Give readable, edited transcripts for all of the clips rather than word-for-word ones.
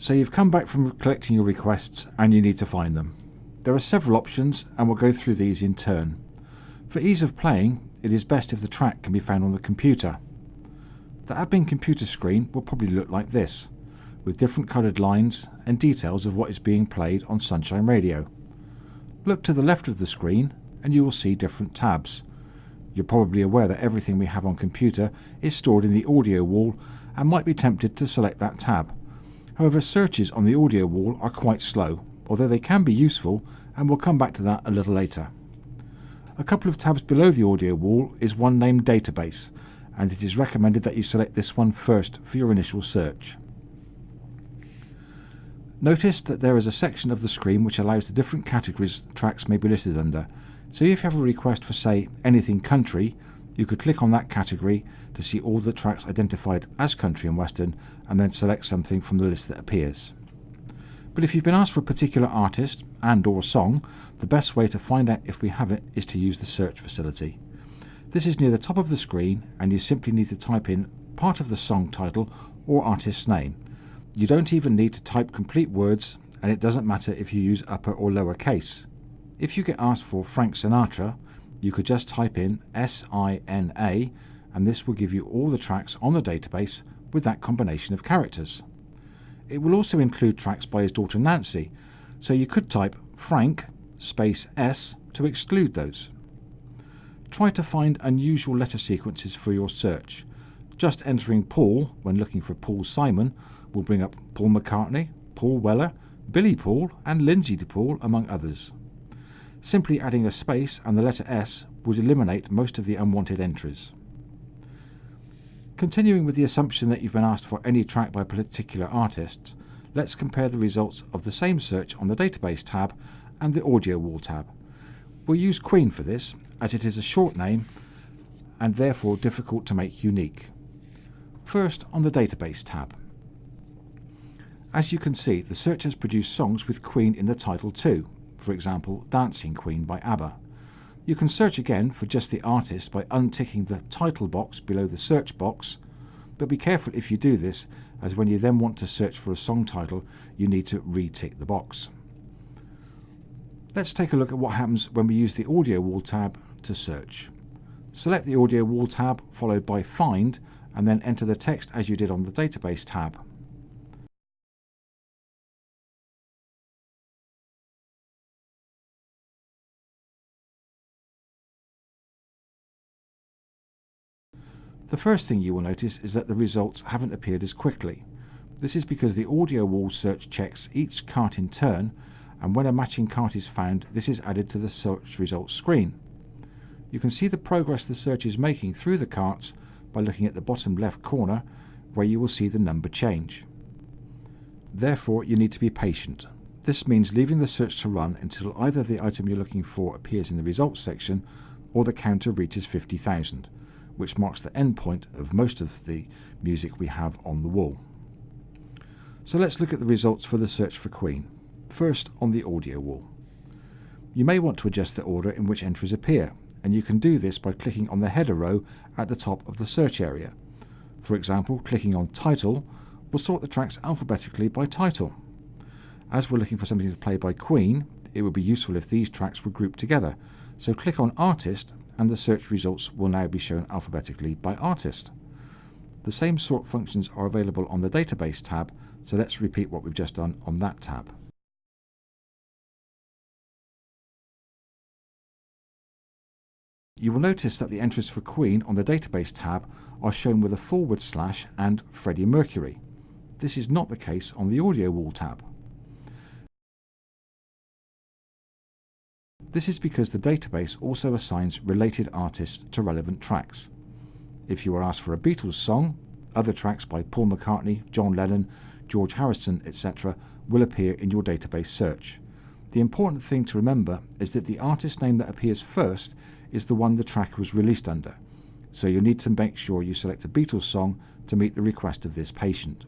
So you've come back from collecting your requests and you need to find them. There are several options and we'll go through these in turn. For ease of playing, it is best if the track can be found on the computer. The admin computer screen will probably look like this, with different coloured lines and details of what is being played on Sunshine Radio. Look to the left of the screen and you will see different tabs. You're probably aware that everything we have on computer is stored in the audio wall and might be tempted to select that tab. However, searches on the audio wall are quite slow, although they can be useful, and we'll come back to that a little later. A couple of tabs below the audio wall is one named Database, and it is recommended that you select this one first for your initial search. Notice that there is a section of the screen which allows the different categories tracks may be listed under. So if you have a request for, say, anything country, you could click on that category to see all the tracks identified as country and western, and then select something from the list that appears. But if you've been asked for a particular artist and or song, the best way to find out if we have it is to use the search facility. This is near the top of the screen and you simply need to type in part of the song title or artist's name. You don't even need to type complete words, and it doesn't matter if you use upper or lower case. If you get asked for Frank Sinatra, you could just type in SINA and this will give you all the tracks on the database with that combination of characters. It will also include tracks by his daughter Nancy, so you could type Frank space S to exclude those. Try to find unusual letter sequences for your search. Just entering Paul when looking for Paul Simon will bring up Paul McCartney, Paul Weller, Billy Paul and Lindsay DePaul, among others. Simply adding a space and the letter S would eliminate most of the unwanted entries. Continuing with the assumption that you've been asked for any track by a particular artist, let's compare the results of the same search on the Database tab and the Audio Wall tab. We'll use Queen for this, as it is a short name and therefore difficult to make unique. First, on the Database tab. As you can see, the search has produced songs with Queen in the title too, for example, Dancing Queen by ABBA. You can search again for just the artist by unticking the title box below the search box, but be careful if you do this, as when you then want to search for a song title, you need to re-tick the box. Let's take a look at what happens when we use the Audio Wall tab to search. Select the Audio Wall tab followed by Find and then enter the text as you did on the Database tab. The first thing you will notice is that the results haven't appeared as quickly. This is because the Audio Wall search checks each cart in turn, and when a matching cart is found, this is added to the search results screen. You can see the progress the search is making through the carts by looking at the bottom left corner, where you will see the number change. Therefore, you need to be patient. This means leaving the search to run until either the item you're looking for appears in the results section or the counter reaches 50,000. Which marks the end point of most of the music we have on the wall. So let's look at the results for the search for Queen. First, on the Audio Wall. You may want to adjust the order in which entries appear, and you can do this by clicking on the header row at the top of the search area. For example, clicking on Title will sort the tracks alphabetically by title. As we're looking for something to play by Queen, it would be useful if these tracks were grouped together. So click on Artist and the search results will now be shown alphabetically by artist. The same sort functions are available on the Database tab, so let's repeat what we've just done on that tab. You will notice that the entries for Queen on the Database tab are shown with a / and Freddie Mercury. This is not the case on the Audio Wall tab. This is because the database also assigns related artists to relevant tracks. If you are asked for a Beatles song, other tracks by Paul McCartney, John Lennon, George Harrison, etc. will appear in your database search. The important thing to remember is that the artist name that appears first is the one the track was released under, so you need to make sure you select a Beatles song to meet the request of this patient.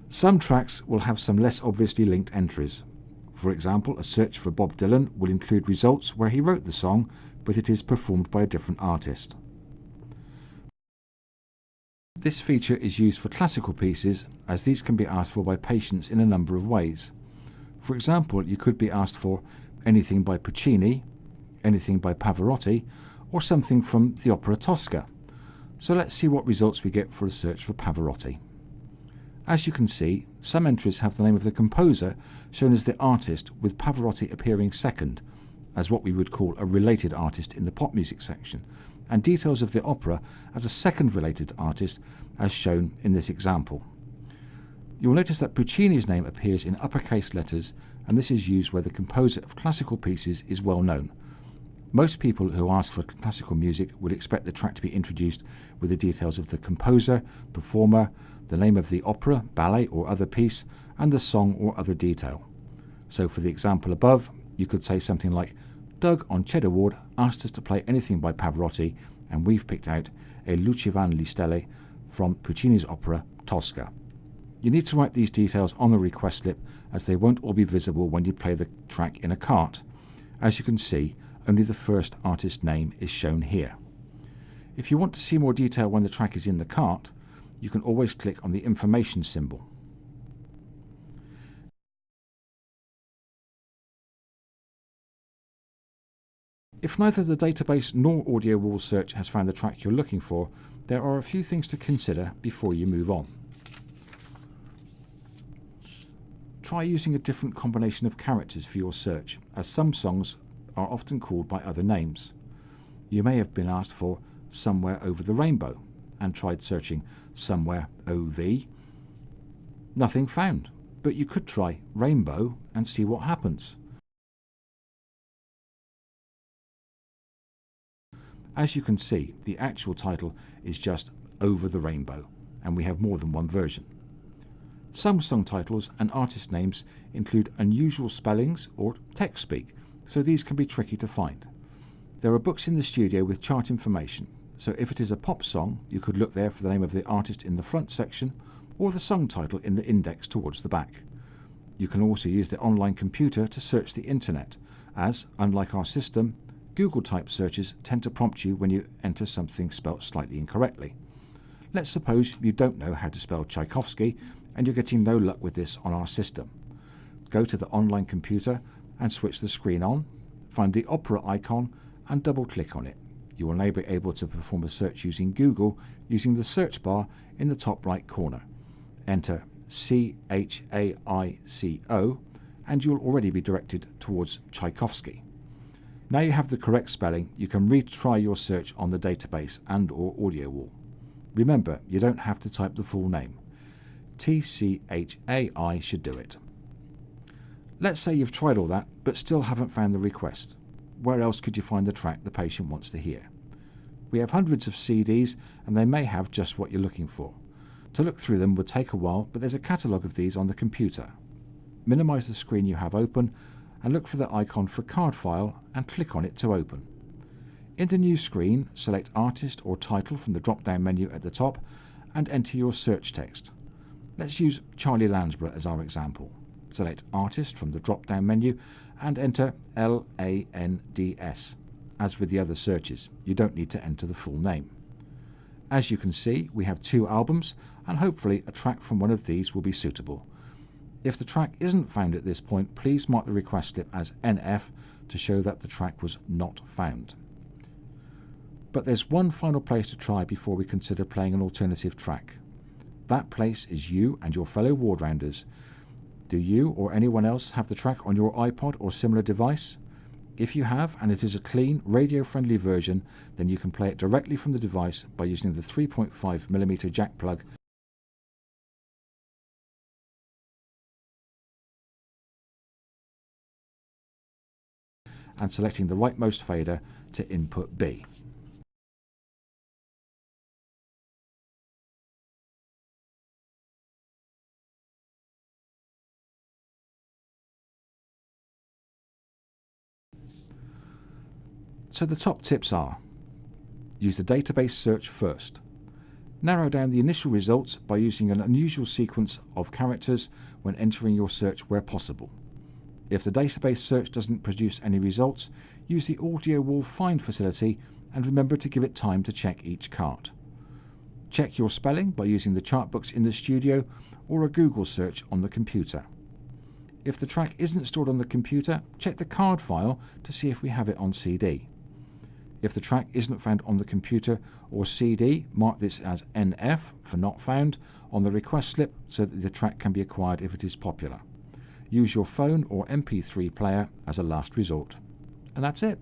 Some tracks will have some less obviously linked entries. For example, a search for Bob Dylan will include results where he wrote the song, but it is performed by a different artist. This feature is used for classical pieces, as these can be asked for by patients in a number of ways. For example, you could be asked for anything by Puccini, anything by Pavarotti, or something from the opera Tosca. So let's see what results we get for a search for Pavarotti. As you can see, some entries have the name of the composer shown as the artist, with Pavarotti appearing second, as what we would call a related artist in the pop music section, and details of the opera as a second related artist, as shown in this example. You'll notice that Puccini's name appears in uppercase letters, and this is used where the composer of classical pieces is well known. Most people who ask for classical music would expect the track to be introduced with the details of the composer, performer, the name of the opera, ballet or other piece, and the song or other detail. So for the example above, you could say something like, Doug on Cheddar Ward asked us to play anything by Pavarotti, and we've picked out a Lucivane le Stelle from Puccini's opera Tosca. You need to write these details on the request slip, as they won't all be visible when you play the track in a cart. As you can see, only the first artist name is shown here. If you want to see more detail when the track is in the cart, you can always click on the information symbol. If neither the database nor Audio Wall search has found the track you're looking for, there are a few things to consider before you move on. Try using a different combination of characters for your search, as some songs are often called by other names. You may have been asked for Somewhere Over the Rainbow and tried searching Somewhere OV. Nothing found, but you could try Rainbow and see what happens. As you can see, the actual title is just Over the Rainbow, and we have more than one version. Some song titles and artist names include unusual spellings or text speak, so these can be tricky to find. There are books in the studio with chart information, so if it is a pop song, you could look there for the name of the artist in the front section or the song title in the index towards the back. You can also use the online computer to search the internet, as, unlike our system, Google type searches tend to prompt you when you enter something spelt slightly incorrectly. Let's suppose you don't know how to spell Tchaikovsky and you're getting no luck with this on our system. Go to the online computer and switch the screen on, find the opera icon and double click on it. You will now be able to perform a search using Google using the search bar in the top right corner. Enter Chaico and you'll already be directed towards Tchaikovsky. Now you have the correct spelling, you can retry your search on the database and or Audio Wall. Remember, you don't have to type the full name. TCHAI should do it. Let's say you've tried all that, but still haven't found the request. Where else could you find the track the patient wants to hear? We have hundreds of CDs, and they may have just what you're looking for. To look through them would take a while, but there's a catalogue of these on the computer. Minimize the screen you have open, and look for the icon for card file and click on it to open. In the new screen, select Artist or Title from the drop-down menu at the top and enter your search text. Let's use Charlie Lansborough as our example. Select Artist from the drop-down menu and enter LANDS. As with the other searches, you don't need to enter the full name. As you can see, we have 2 albums, and hopefully a track from one of these will be suitable. If the track isn't found at this point, please mark the request slip as NF to show that the track was not found. But there's one final place to try before we consider playing an alternative track. That place is you and your fellow ward rounders. Do you or anyone else have the track on your iPod or similar device? If you have, and it is a clean, radio-friendly version, then you can play it directly from the device by using the 3.5mm jack plug and selecting the rightmost fader to input B. So the top tips are: use the database search first. Narrow down the initial results by using an unusual sequence of characters when entering your search where possible. If the database search doesn't produce any results, use the Audio Wall find facility and remember to give it time to check each cart. Check your spelling by using the chart books in the studio or a Google search on the computer. If the track isn't stored on the computer, check the card file to see if we have it on CD. If the track isn't found on the computer or CD, mark this as NF for not found on the request slip so that the track can be acquired if it is popular. Use your phone or MP3 player as a last resort. And that's it.